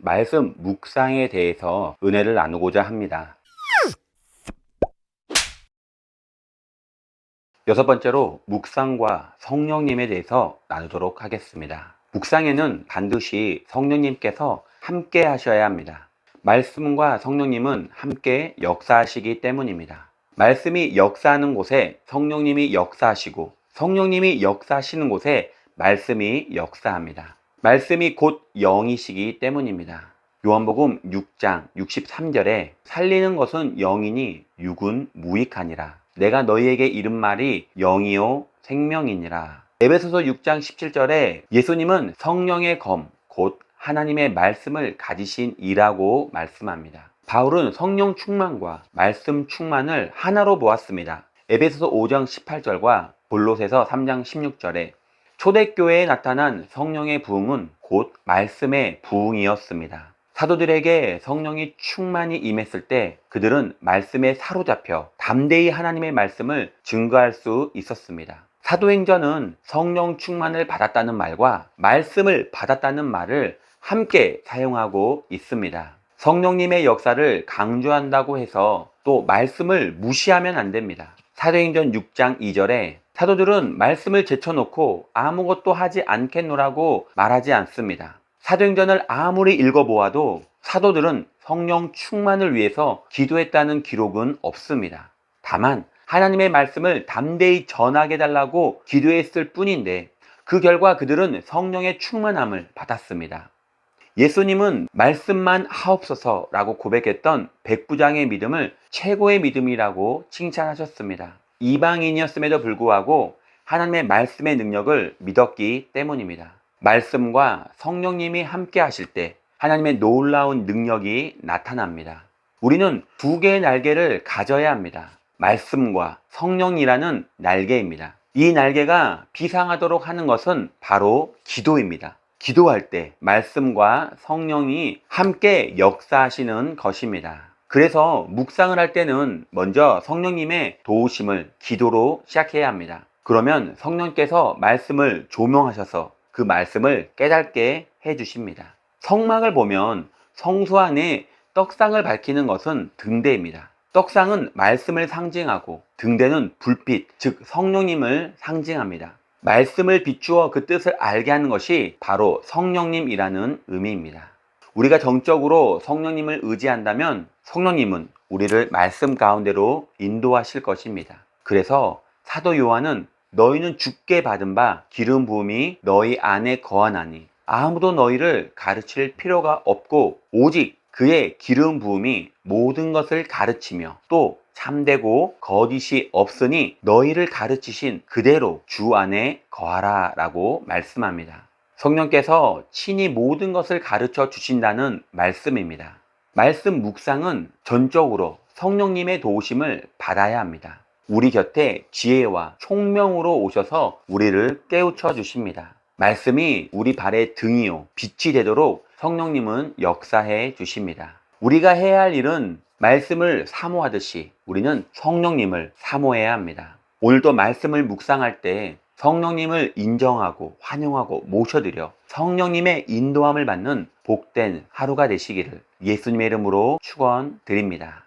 말씀 묵상에 대해서 은혜를 나누고자 합니다. 여섯 번째로 묵상과 성령님에 대해서 나누도록 하겠습니다. 묵상에는 반드시 성령님께서 함께 하셔야 합니다. 말씀과 성령님은 함께 역사하시기 때문입니다. 말씀이 역사하는 곳에 성령님이 역사하시고, 성령님이 역사하시는 곳에 말씀이 역사합니다. 말씀이 곧 영이시기 때문입니다. 요한복음 6장 63절에 살리는 것은 영이니 육은 무익하니라. 내가 너희에게 이른 말이 영이요 생명이니라. 에베소서 6장 17절에 예수님은 성령의 검, 곧 하나님의 말씀을 가지신 이라고 말씀합니다. 바울은 성령 충만과 말씀 충만을 하나로 보았습니다. 에베소서 5장 18절과 골로새서 3장 16절에 초대교회에 나타난 성령의 부흥은 곧 말씀의 부흥이었습니다. 사도들에게 성령이 충만히 임했을 때 그들은 말씀에 사로잡혀 담대히 하나님의 말씀을 증거할 수 있었습니다. 사도행전은 성령 충만을 받았다는 말과 말씀을 받았다는 말을 함께 사용하고 있습니다. 성령님의 역사를 강조한다고 해서 또 말씀을 무시하면 안 됩니다. 사도행전 6장 2절에 사도들은 말씀을 제쳐놓고 아무것도 하지 않겠노라고 말하지 않습니다. 사도행전을 아무리 읽어보아도 사도들은 성령 충만을 위해서 기도했다는 기록은 없습니다. 다만 하나님의 말씀을 담대히 전하게 달라고 기도했을 뿐인데 그 결과 그들은 성령의 충만함을 받았습니다. 예수님은 말씀만 하옵소서라고 고백했던 백부장의 믿음을 최고의 믿음이라고 칭찬하셨습니다. 이방인이었음에도 불구하고 하나님의 말씀의 능력을 믿었기 때문입니다. 말씀과 성령님이 함께 하실 때 하나님의 놀라운 능력이 나타납니다. 우리는 두 개의 날개를 가져야 합니다. 말씀과 성령이라는 날개입니다. 이 날개가 비상하도록 하는 것은 바로 기도입니다. 기도할 때 말씀과 성령이 함께 역사하시는 것입니다. 그래서 묵상을 할 때는 먼저 성령님의 도우심을 기도로 시작해야 합니다. 그러면 성령께서 말씀을 조명하셔서 그 말씀을 깨닫게 해주십니다. 성막을 보면 성소 안에 떡상을 밝히는 것은 등대입니다. 떡상은 말씀을 상징하고 등대는 불빛, 즉 성령님을 상징합니다. 말씀을 비추어 그 뜻을 알게 하는 것이 바로 성령님이라는 의미입니다. 우리가 정적으로 성령님을 의지한다면 성령님은 우리를 말씀 가운데로 인도하실 것입니다. 그래서 사도 요한은 너희는 주께 받은 바 기름 부음이 너희 안에 거하나니 아무도 너희를 가르칠 필요가 없고 오직 그의 기름 부음이 모든 것을 가르치며 또 참되고 거짓이 없으니 너희를 가르치신 그대로 주 안에 거하라 라고 말씀합니다. 성령께서 친히 모든 것을 가르쳐 주신다는 말씀입니다. 말씀 묵상은 전적으로 성령님의 도우심을 받아야 합니다. 우리 곁에 지혜와 총명으로 오셔서 우리를 깨우쳐 주십니다. 말씀이 우리 발의 등이요 빛이 되도록 성령님은 역사해 주십니다. 우리가 해야 할 일은 말씀을 사모하듯이 우리는 성령님을 사모해야 합니다. 오늘도 말씀을 묵상할 때 성령님을 인정하고 환영하고 모셔드려 성령님의 인도함을 받는 복된 하루가 되시기를 예수님의 이름으로 축원드립니다.